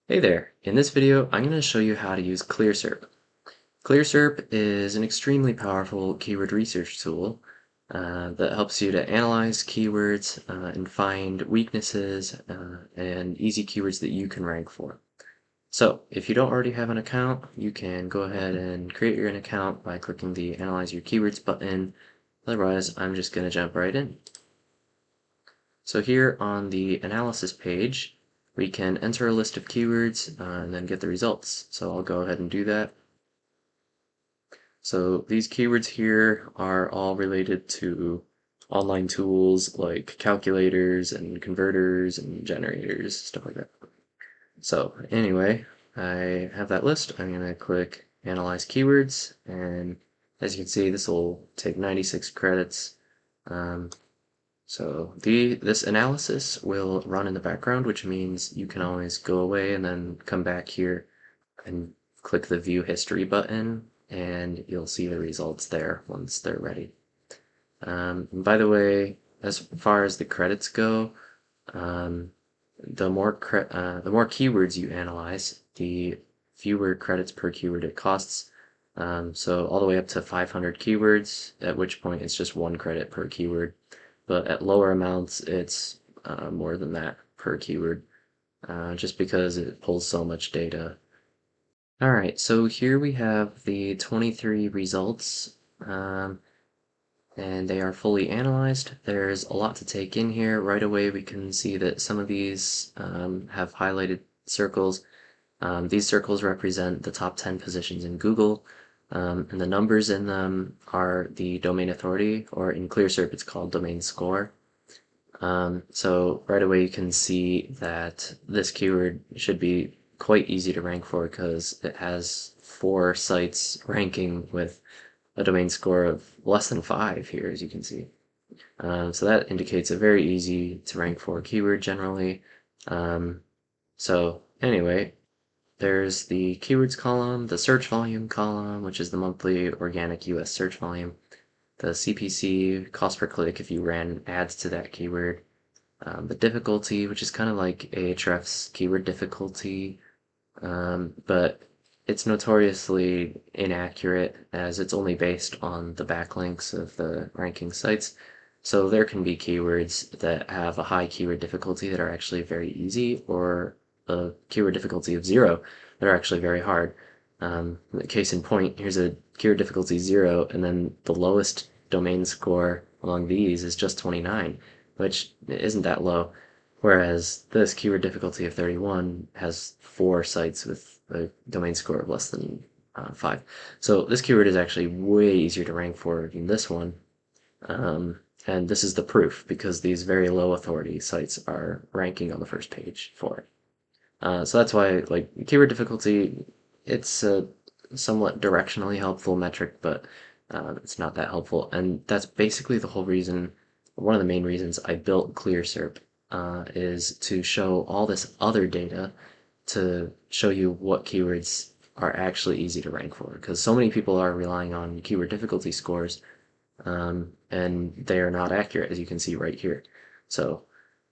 Hey there! In this video, I'm going to show you how to use ClearSERP. ClearSERP is an extremely powerful keyword research tool that helps you to analyze keywords and find weaknesses and easy keywords that you can rank for. So, if you don't already have an account, you can go ahead and create your own account by clicking the Analyze Your Keywords button. Otherwise, I'm just going to jump right in. So here on the analysis page, we can enter a list of keywords and then get the results. So I'll go ahead and do that. So these keywords here are all related to online tools like calculators and converters and generators, stuff like that. So anyway, I have that list. I'm going to click Analyze Keywords, and as you can see, this will take 96 credits. So this analysis will run in the background, which means you can always go away and then come back here and click the View History button, and you'll see the results there once they're ready. And by the way, as far as the credits go, the more keywords you analyze, the fewer credits per keyword it costs. So all the way up to 500 keywords, at which point it's just 1 credit per keyword. But at lower amounts, it's more than that per keyword, just because it pulls so much data. Alright, so here we have the 23 results, and they are fully analyzed. There's a lot to take in here. Right away we can see that some of these have highlighted circles. These circles represent the top 10 positions in Google. And the numbers in them are the domain authority, or in ClearSERP it's called domain score. So right away you can see that this keyword should be quite easy to rank for because it has 4 sites ranking with a domain score of less than 5 here, as you can see. So that indicates a very easy to rank for keyword generally. So anyway, there's the keywords column, the search volume column, which is the monthly organic US search volume, the CPC, cost per click if you ran ads to that keyword, the difficulty, which is kind of like Ahrefs keyword difficulty, but it's notoriously inaccurate as it's only based on the backlinks of the ranking sites. So there can be keywords that have a high keyword difficulty that are actually very easy, or a keyword difficulty of 0 that are actually very hard. Case in point, here's a keyword difficulty 0, and then the lowest domain score among these is just 29, which isn't that low. Whereas this keyword difficulty of 31 has 4 sites with a domain score of less than 5. So this keyword is actually way easier to rank for than this one. And this is the proof, because these very low authority sites are ranking on the first page for it. So that's why, like, keyword difficulty, it's a somewhat directionally helpful metric, but it's not that helpful. And that's basically the whole reason, one of the main reasons I built ClearSERP, is to show all this other data to show you what keywords are actually easy to rank for. Because so many people are relying on keyword difficulty scores, and they are not accurate, as you can see right here. So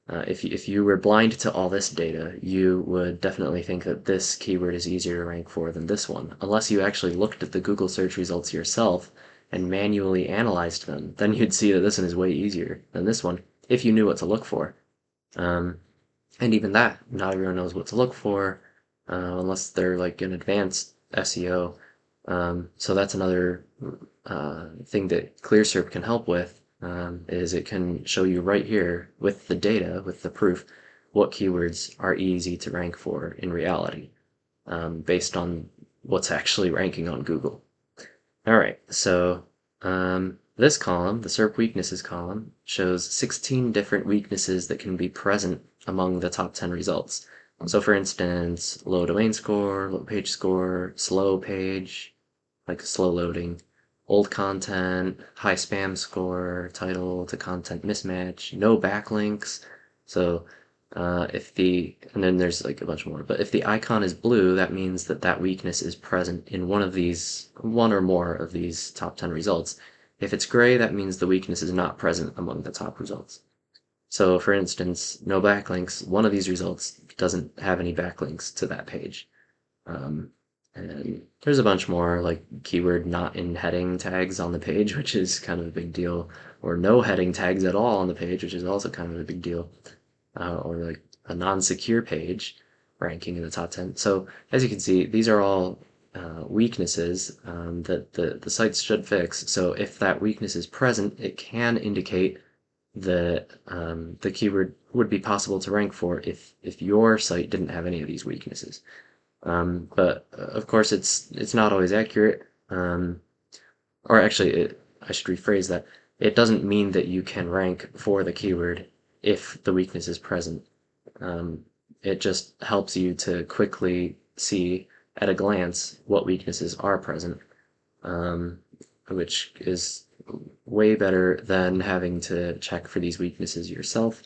if you were blind to all this data, you would definitely think that this keyword is easier to rank for than this one. Unless you actually looked at the Google search results yourself and manually analyzed them, then you'd see that this one is way easier than this one, if you knew what to look for. And even that, not everyone knows what to look for, unless they're like an advanced SEO. So that's another thing that ClearSERP can help with. Is it can show you right here with the data, with the proof, what keywords are easy to rank for in reality, based on what's actually ranking on Google. Alright, so this column, the SERP weaknesses column, shows 16 different weaknesses that can be present among the top 10 results. So for instance, low domain score, low page score, slow page, like slow loading, old content, high spam score, title to content mismatch, no backlinks. So and then there's like a bunch more, but if the icon is blue, that means that that weakness is present in one or more of these top 10 results. If it's gray, that means the weakness is not present among the top results. So for instance, no backlinks, one of these results doesn't have any backlinks to that page. And there's a bunch more, like keyword not in heading tags on the page, which is kind of a big deal, or no heading tags at all on the page, which is also kind of a big deal, or like a non-secure page ranking in the top 10. So as you can see, these are all weaknesses that the sites should fix. So if that weakness is present, it can indicate that the keyword would be possible to rank for if your site didn't have any of these weaknesses. But of course, it's not always accurate. Or actually, I should rephrase that. It doesn't mean that you can rank for the keyword if the weakness is present. It just helps you to quickly see at a glance what weaknesses are present, which is way better than having to check for these weaknesses yourself.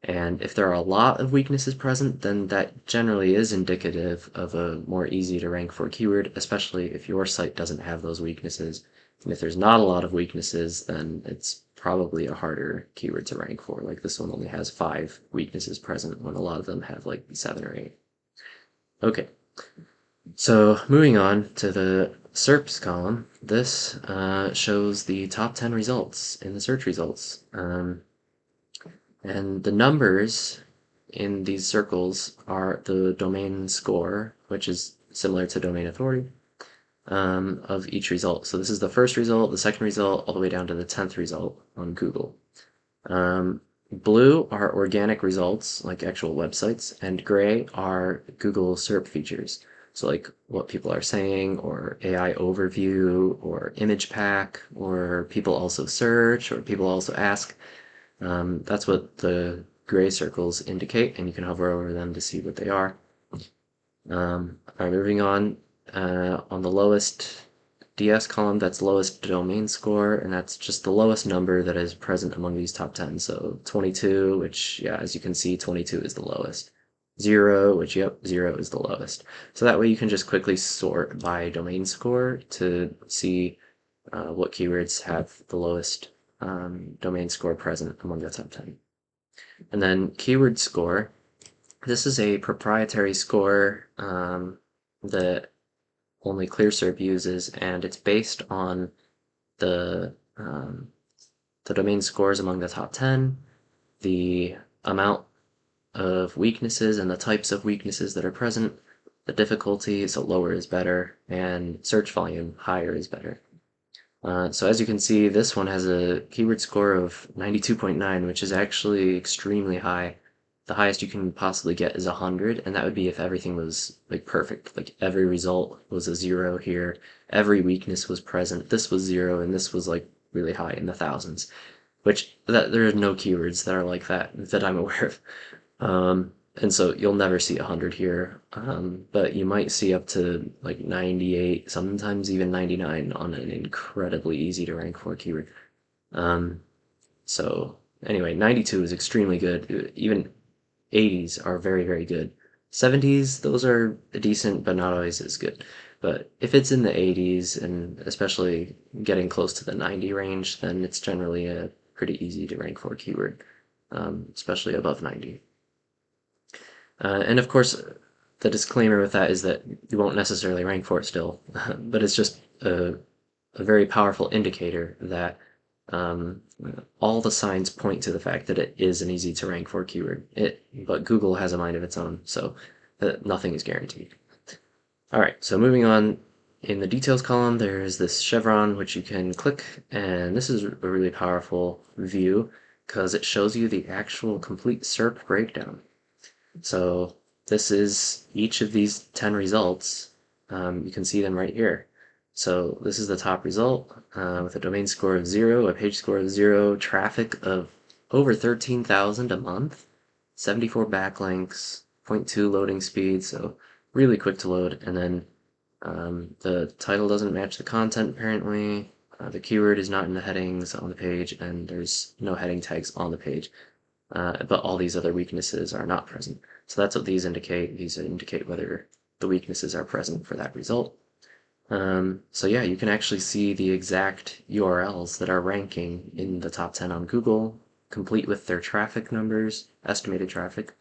And if there are a lot of weaknesses present, then that generally is indicative of a more easy to rank for keyword, especially if your site doesn't have those weaknesses. And if there's not a lot of weaknesses, then it's probably a harder keyword to rank for. Like this one only has 5 weaknesses present when a lot of them have like 7 or 8. Okay, so moving on to the SERPs column, this shows the top 10 results in the search results. And the numbers in these circles are the domain score, which is similar to domain authority, of each result. So this is the first result, the second result, all the way down to the 10th result on Google. Blue are organic results, like actual websites, and gray are Google SERP features. So like what people are saying, or AI overview, or image pack, or people also search, or people also ask. That's what the gray circles indicate, and you can hover over them to see what they are. All right, moving on. On the lowest DS column, that's lowest domain score, and that's just the lowest number that is present among these top 10. So 22, which, yeah, as you can see, 22 is the lowest. 0, which, yep, 0 is the lowest. So that way you can just quickly sort by domain score to see what keywords have the lowest domain score present among the top 10. And then keyword score. This is a proprietary score that only ClearSERP uses, and it's based on the domain scores among the top 10, the amount of weaknesses and the types of weaknesses that are present, the difficulty, so lower is better, and search volume, higher is better. So as you can see, this one has a keyword score of 92.9, which is actually extremely high. The highest you can possibly get is 100, and that would be if everything was like perfect. Like every result was a 0 here, every weakness was present, this was 0, and this was like really high in the thousands. Which there are no keywords that are like that I'm aware of. And so you'll never see 100 here, but you might see up to like 98, sometimes even 99 on an incredibly easy to rank for keyword. So anyway, 92 is extremely good. Even 80s are very, very good. 70s, those are decent, but not always as good. But if it's in the 80s, and especially getting close to the 90 range, then it's generally a pretty easy to rank for keyword, especially above 90. And of course, the disclaimer with that is that you won't necessarily rank for it still, but it's just a very powerful indicator that all the signs point to the fact that it is an easy to rank for keyword. But Google has a mind of its own, so nothing is guaranteed. All right, so moving on, in the details column, there's this chevron which you can click, and this is a really powerful view because it shows you the actual complete SERP breakdown. So this is each of these 10 results. You can see them right here. So this is the top result with a domain score of 0, a page score of 0, traffic of over 13,000 a month, 74 backlinks, 0.2 loading speed, so really quick to load. And then the title doesn't match the content apparently. The keyword is not in the headings on the page, and there's no heading tags on the page. But all these other weaknesses are not present. So that's what these indicate. These indicate whether the weaknesses are present for that result. So yeah, you can actually see the exact URLs that are ranking in the top 10 on Google, complete with their traffic numbers, estimated traffic.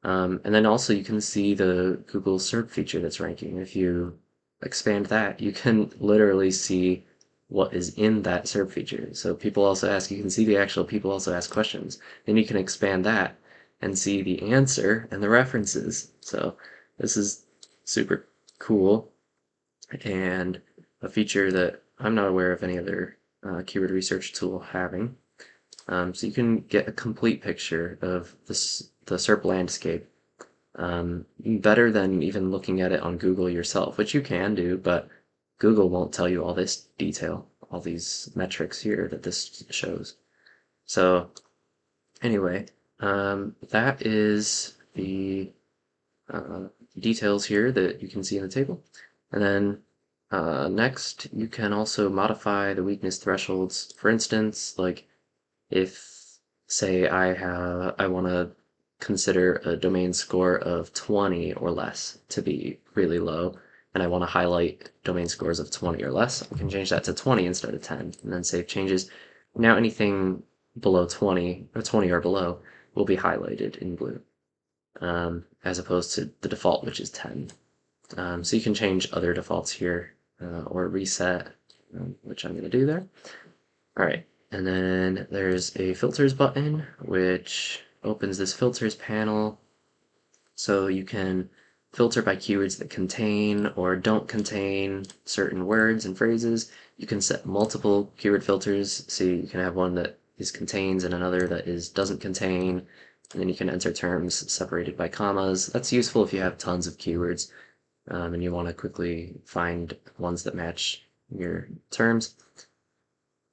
And then also you can see the Google SERP feature that's ranking. If you expand that, you can literally see what is in that SERP feature. So people also ask, you can see the actual people also ask questions. Then you can expand that and see the answer and the references. So this is super cool and a feature that I'm not aware of any other keyword research tool having. So you can get a complete picture of the SERP landscape better than even looking at it on Google yourself, which you can do, but Google won't tell you all this detail, all these metrics here that this shows. So anyway, that is the details here that you can see in the table. And then next, you can also modify the weakness thresholds. For instance, like if, say, I want to consider a domain score of 20 or less to be really low, and I want to highlight domain scores of 20 or less, I can change that to 20 instead of 10, and then save changes. Now anything below 20 or 20 or below will be highlighted in blue, as opposed to the default, which is 10. So you can change other defaults here or reset, which I'm going to do there. All right, and then there's a filters button, which opens this filters panel. So you can filter by keywords that contain or don't contain certain words and phrases. You can set multiple keyword filters, so you can have one that is contains and another that is doesn't contain. And then you can enter terms separated by commas. That's useful if you have tons of keywords and you want to quickly find ones that match your terms.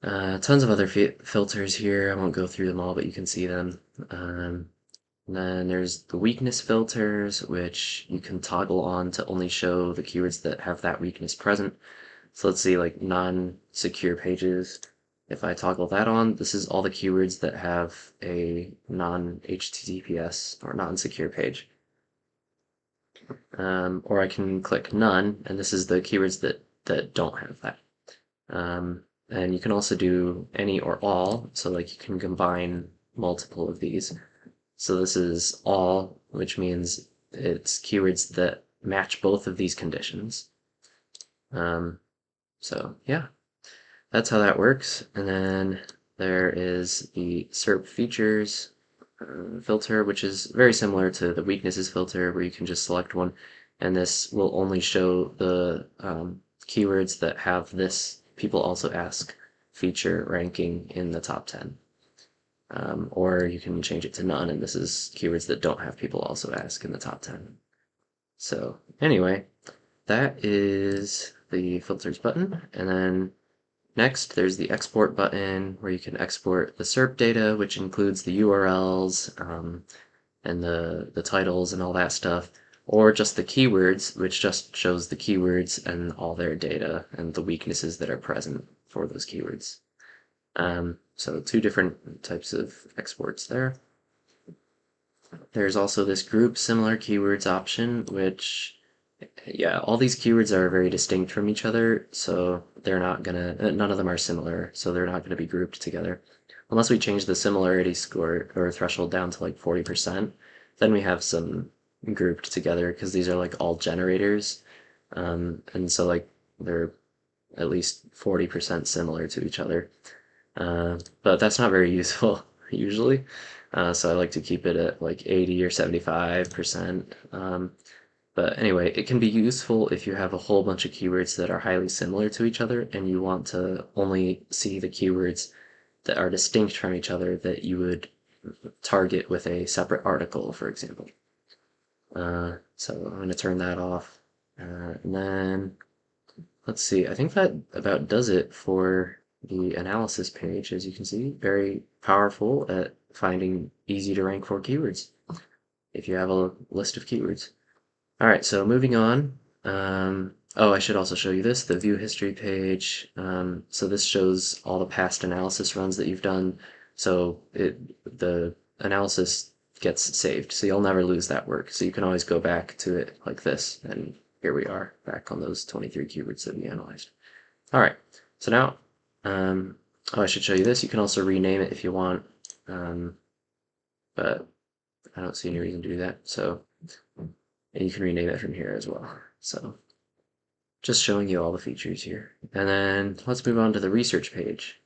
Tons of other filters here. I won't go through them all, but you can see them. Then there's the weakness filters, which you can toggle on to only show the keywords that have that weakness present. So let's see, like non-secure pages. If I toggle that on, this is all the keywords that have a non-HTTPS or non-secure page. Or I can click none, and this is the keywords that don't have that. And you can also do any or all, so like you can combine multiple of these. So this is all, which means it's keywords that match both of these conditions. So yeah, that's how that works. And then there is the SERP features filter, which is very similar to the weaknesses filter, where you can just select one, and this will only show the keywords that have this people also ask feature ranking in the top 10. Or you can change it to none, and this is keywords that don't have people also ask in the top 10. So anyway, that is the filters button, and then next there's the export button where you can export the SERP data, which includes the URLs and the titles and all that stuff, or just the keywords, which just shows the keywords and all their data and the weaknesses that are present for those keywords. So two different types of exports there. There's also this group similar keywords option, which, yeah, all these keywords are very distinct from each other, so they're not gonna, none of them are similar, so they're not gonna be grouped together. Unless we change the similarity score or threshold down to like 40%, then we have some grouped together because these are like all generators. And so like they're at least 40% similar to each other. But that's not very useful usually. So I like to keep it at like 80 or 75%. But anyway, it can be useful if you have a whole bunch of keywords that are highly similar to each other and you want to only see the keywords that are distinct from each other that you would target with a separate article, for example. So I'm going to turn that off. And then let's see, I think that about does it for the analysis page. As you can see, very powerful at finding easy to rank for keywords if you have a list of keywords. All right, so moving on. Oh, I should also show you this, the view history page. So this shows all the past analysis runs that you've done. So the analysis gets saved, so you'll never lose that work. So you can always go back to it like this, and here we are, back on those 23 keywords that we analyzed. All right, so now, oh, I should show you this. You can also rename it if you want, but I don't see any reason to do that. So and you can rename it from here as well. So just showing you all the features here. And then let's move on to the research page.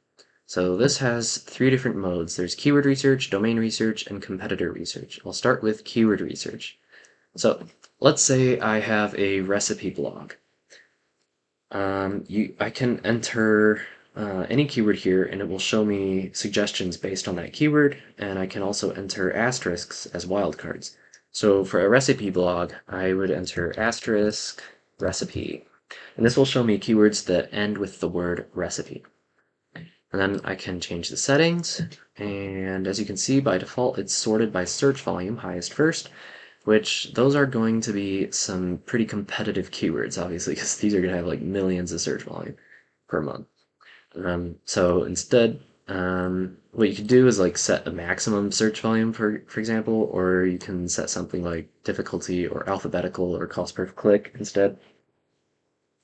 So this has 3 different modes. There's keyword research, domain research, and competitor research. I'll start with keyword research. So let's say I have a recipe blog. I can enter any keyword here and it will show me suggestions based on that keyword, and I can also enter asterisks as wildcards. So for a recipe blog, I would enter asterisk recipe, and this will show me keywords that end with the word recipe. And then I can change the settings, and as you can see, by default it's sorted by search volume, highest first, which those are going to be some pretty competitive keywords, obviously, because these are going to have like millions of search volume per month. So instead, what you could do is like set a maximum search volume, for example, or you can set something like difficulty or alphabetical or cost per click instead,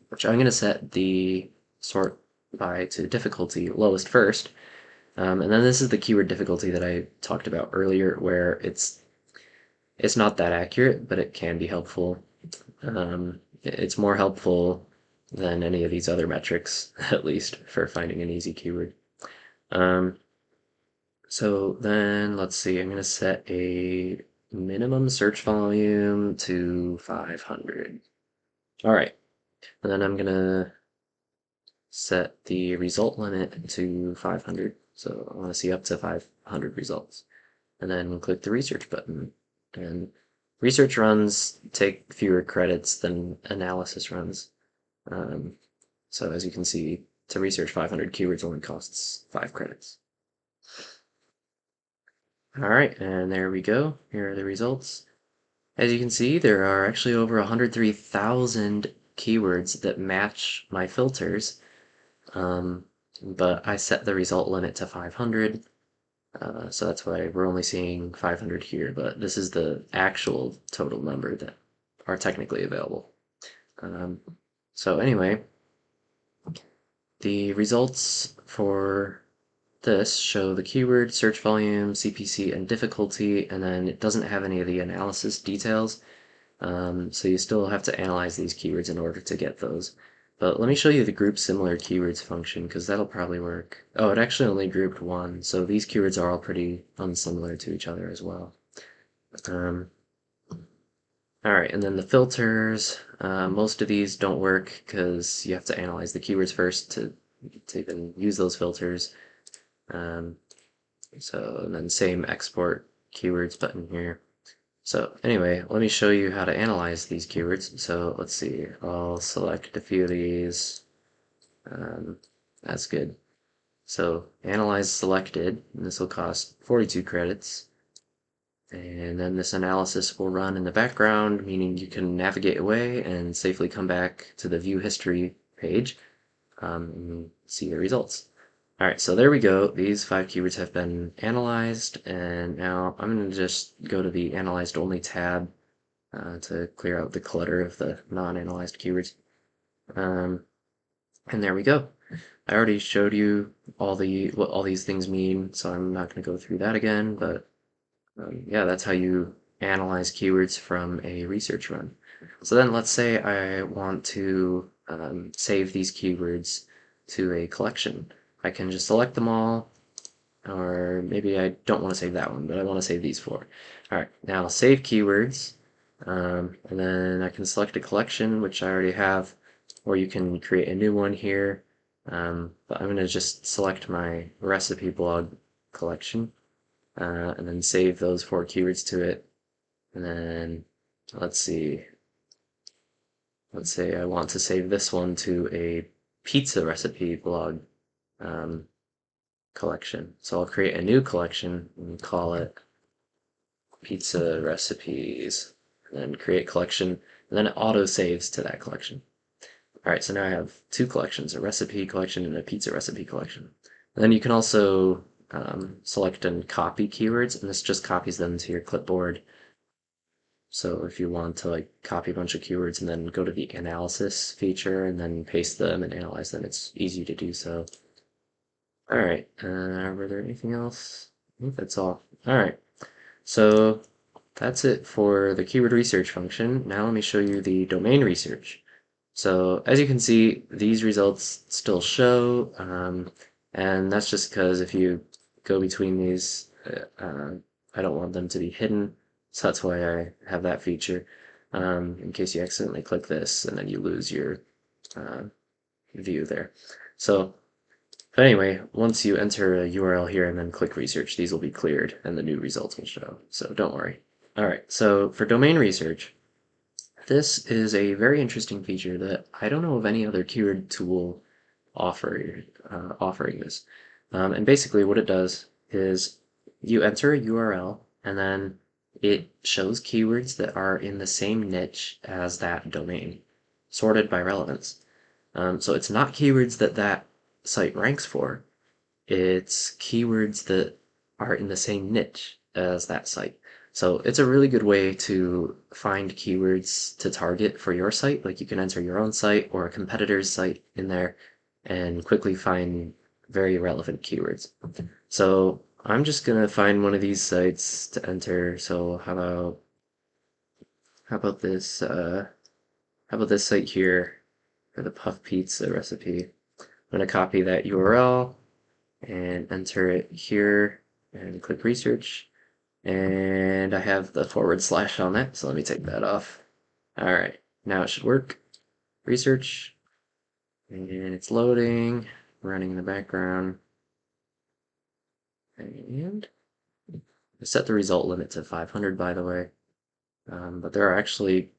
which I'm going to set the sort by to difficulty lowest first. And then this is the keyword difficulty that I talked about earlier, where it's not that accurate, but it can be helpful. It's more helpful than any of these other metrics, at least, for finding an easy keyword. So then, let's see, I'm going to set a minimum search volume to 500. All right, and then I'm going to set the result limit to 500. So I want to see up to 500 results. And then click the research button. And research runs take fewer credits than analysis runs. So as you can see, to research 500 keywords only costs 5 credits. All right, and there we go. Here are the results. As you can see, there are actually over 103,000 keywords that match my filters, but I set the result limit to 500. So that's why we're only seeing 500 here, but this is the actual total number that are technically available. So anyway, the results for this show the keyword, search volume, CPC, and difficulty, and then it doesn't have any of the analysis details. So you still have to analyze these keywords in order to get those. But let me show you the group similar keywords function, because that'll probably work. Oh, it actually only grouped 1, so these keywords are all pretty unsimilar to each other as well. Alright, and then the filters, most of these don't work because you have to analyze the keywords first to even use those filters. And then same export keywords button here. So anyway, let me show you how to analyze these keywords. So let's see, I'll select a few of these. That's good. So analyze selected, and this will cost 42 credits. And then this analysis will run in the background, meaning you can navigate away and safely come back to the view history page and see the results. Alright, so there we go. These 5 keywords have been analyzed, and now I'm going to just go to the Analyzed Only tab to clear out the clutter of the non-analyzed keywords. And there we go. I already showed you what all these things mean, so I'm not going to go through that again, but yeah, that's how you analyze keywords from a research run. So then let's say I want to save these keywords to a collection. I can just select them all, or maybe I don't want to save that one, but I want to save these 4. Alright, now save keywords, and then I can select a collection, which I already have, or you can create a new one here, but I'm going to just select my recipe blog collection, and then save those 4 keywords to it, and then let's see, let's say I want to save this one to a pizza recipe blog collection. So I'll create a new collection and call it pizza recipes, and then create collection, and then it auto saves to that collection. Alright, so now I have 2 collections, a recipe collection and a pizza recipe collection. And then you can also select and copy keywords, and this just copies them to your clipboard. So if you want to like copy a bunch of keywords and then go to the analysis feature and then paste them and analyze them, it's easy to do so. Alright, were there anything else? I think that's all. Alright, so that's it for the keyword research function. Now let me show you the domain research. So as you can see, these results still show, and that's just because if you go between these, I don't want them to be hidden, so that's why I have that feature, in case you accidentally click this and then you lose your uh, view there. So, but anyway, once you enter a URL here and then click research, these will be cleared and the new results will show, so don't worry. All right, so for domain research, this is a very interesting feature that I don't know of any other keyword tool offering this. And basically what it does is you enter a URL and then it shows keywords that are in the same niche as that domain, sorted by relevance. So it's not keywords that that site ranks for, it's keywords that are in the same niche as that site. So it's a really good way to find keywords to target for your site. Like you can enter your own site or a competitor's site in there and quickly find very relevant keywords. So I'm just gonna find one of these sites to enter. So how about this site here for the puff pizza recipe? I'm gonna copy that URL and enter it here and click research. And I have the / on that, so let me take that off. All right, now it should work. Research, and it's loading, running in the background. And I set the result limit to 500, by the way. But there are actually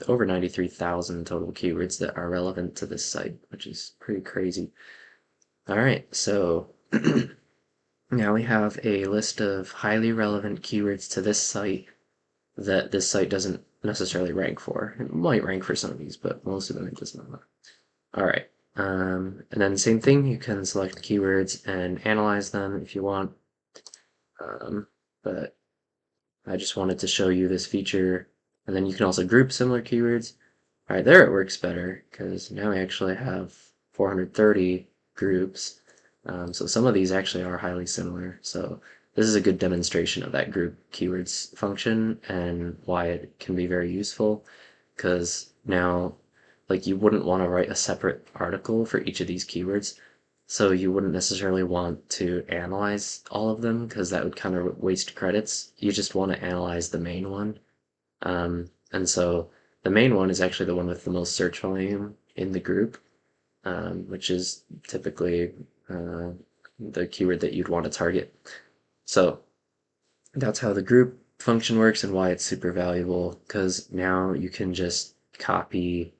over 93,000 total keywords that are relevant to this site, which is pretty crazy. All right, so now we have a list of highly relevant keywords to this site that this site doesn't necessarily rank for. It might rank for some of these, but most of them it does not. All right, and then same thing, you can select keywords and analyze them if you want. But I just wanted to show you this feature, and then you can also group similar keywords. All right, there it works better because now we actually have 430 groups. So some of these actually are highly similar. So this is a good demonstration of that group keywords function and why it can be very useful. Because now, like you wouldn't want to write a separate article for each of these keywords. So you wouldn't necessarily want to analyze all of them because that would kind of waste credits. You just want to analyze the main one. And so the main one is actually the one with the most search volume in the group, which is typically the keyword that you'd want to target. So that's how the group function works and why it's super valuable, because now you can just copy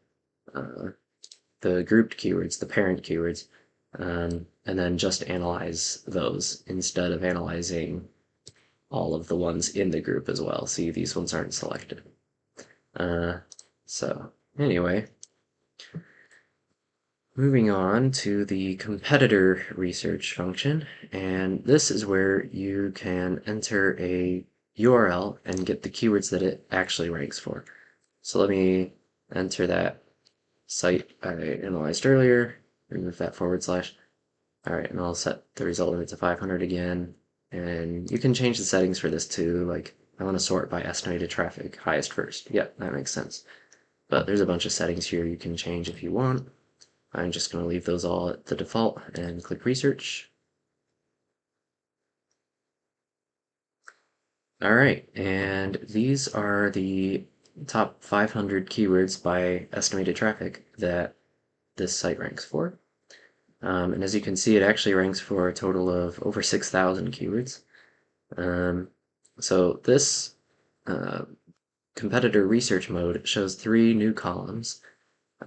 the grouped keywords, the parent keywords, and then just analyze those instead of analyzing all of the ones in the group as well. See, these ones aren't selected. So anyway, moving on to the competitor research function, and this is where you can enter a URL and get the keywords that it actually ranks for. So let me enter that site I analyzed earlier, remove that /. All right, and I'll set the result limit to 500 again, and you can change the settings for this too, like I want to sort by estimated traffic, highest first. Yep, that makes sense. But there's a bunch of settings here you can change if you want. I'm just going to leave those all at the default and click research. All right, and these are the top 500 keywords by estimated traffic that this site ranks for. And as you can see, it actually ranks for a total of over 6,000 keywords. So this competitor research mode shows 3 new columns.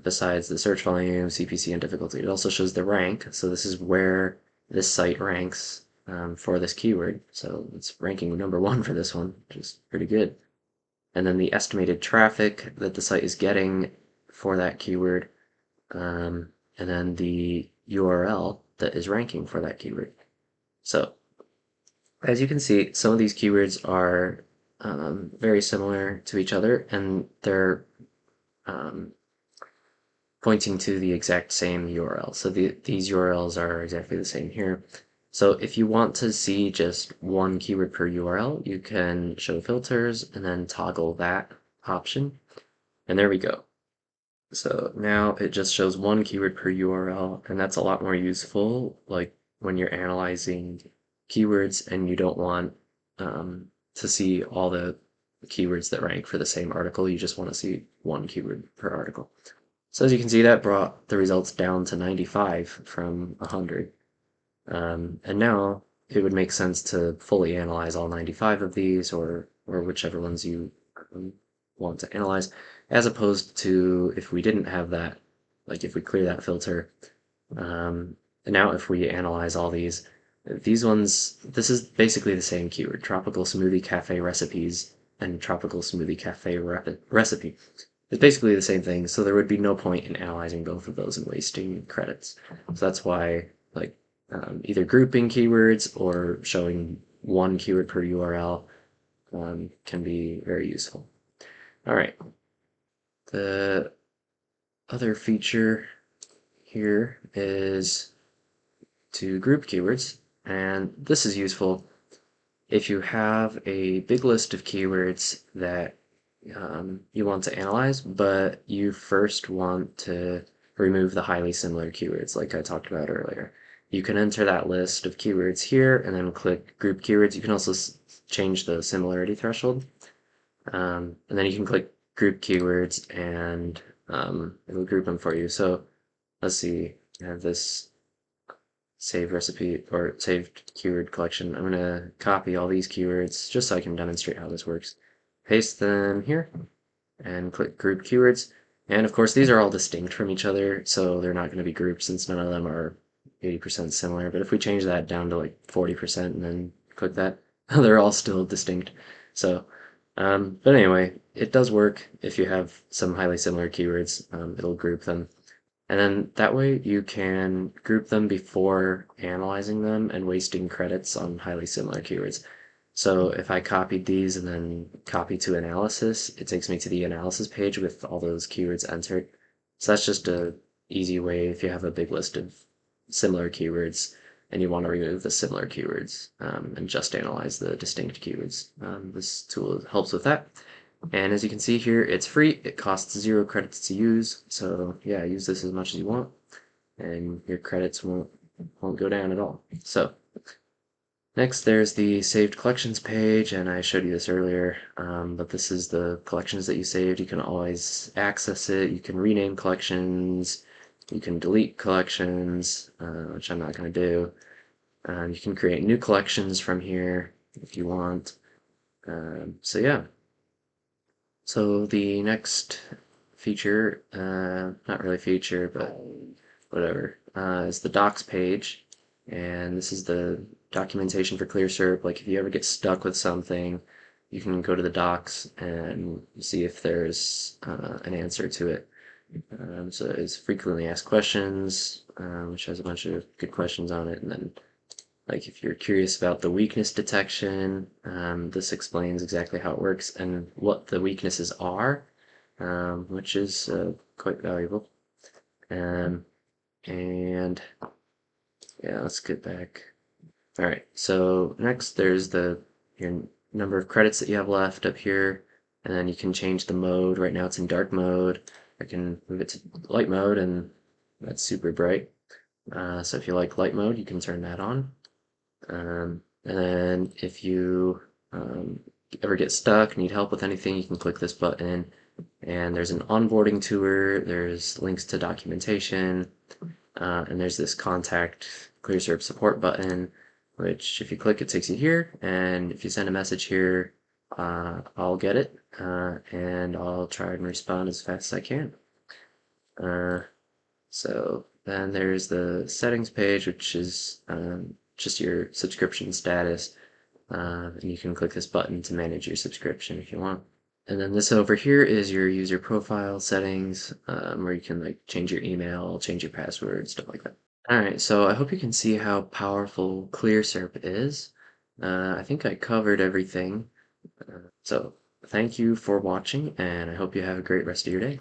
Besides the search volume, CPC, and difficulty, it also shows the rank. So this is where this site ranks for this keyword. So it's ranking #1 for this one, which is pretty good. And then the estimated traffic that the site is getting for that keyword, and then the URL that is ranking for that keyword. So as you can see, some of these keywords are very similar to each other, and they're pointing to the exact same URL. So these URLs are exactly the same here. So if you want to see just one keyword per URL, you can show filters and then toggle that option. And there we go. So now it just shows one keyword per URL, and that's a lot more useful, like when you're analyzing keywords and you don't want to see all the keywords that rank for the same article, you just want to see one keyword per article. So as you can see, that brought the results down to 95 from 100. And now it would make sense to fully analyze all 95 of these, or whichever ones you want to analyze, as opposed to if we didn't have that, like if we clear that filter. And now if we analyze all these ones, this is basically the same keyword, tropical smoothie cafe recipes and tropical smoothie cafe recipe. It's basically the same thing, so there would be no point in analyzing both of those and wasting credits. So that's why, like, either grouping keywords or showing one keyword per URL can be very useful. All right, the other feature here is to group keywords, and this is useful if you have a big list of keywords that you want to analyze, but you first want to remove the highly similar keywords like I talked about earlier. You can enter that list of keywords here and then click group keywords. You can also change the similarity threshold. And then you can click group keywords and it'll group them for you. So let's see, I have this saved recipe or saved keyword collection. I'm going to copy all these keywords just so I can demonstrate how this works. Paste them here and click group keywords. And of course, these are all distinct from each other, so they're not going to be grouped since none of them are 80% similar. But if we change that down to like 40% and then click that, they're all still distinct. So, but anyway, it does work if you have some highly similar keywords. It'll group them. And then that way you can group them before analyzing them and wasting credits on highly similar keywords. So if I copied these and then copy to analysis, it takes me to the analysis page with all those keywords entered. So that's just a easy way if you have a big list of similar keywords and you want to remove the similar keywords and just analyze the distinct keywords. This tool helps with that. And as you can see here, it's free. It costs 0 credits to use. So yeah, use this as much as you want, and your credits won't go down at all. So next, there's the saved collections page, and I showed you this earlier, but this is the collections that you saved. You can always access it. You can rename collections. You can delete collections, which I'm not going to do. You can create new collections from here if you want. So yeah. So the next feature, not really feature, but whatever, is the docs page. And this is the documentation for ClearSERP. Like if you ever get stuck with something, you can go to the docs and see if there's an answer to it. So it's frequently asked questions, which has a bunch of good questions on it. And then like if you're curious about the weakness detection, this explains exactly how it works and what the weaknesses are, which is quite valuable. And yeah, let's get back. All right, so next there's your number of credits that you have left up here, and then you can change the mode. Right now it's in dark mode. I can move it to light mode, and that's super bright. So if you like light mode, you can turn that on. And then if you ever get stuck, need help with anything, you can click this button. And there's an onboarding tour, there's links to documentation, and there's this contact ClearSERP support button, which if you click, it takes you here. And if you send a message here, I'll get it, and I'll try and respond as fast as I can. So then there's the settings page, which is just your subscription status, and you can click this button to manage your subscription if you want. And then this over here is your user profile settings, where you can like change your email, change your password, stuff like that. All right, so I hope you can see how powerful ClearSERP is. I think I covered everything. So thank you for watching, and I hope you have a great rest of your day.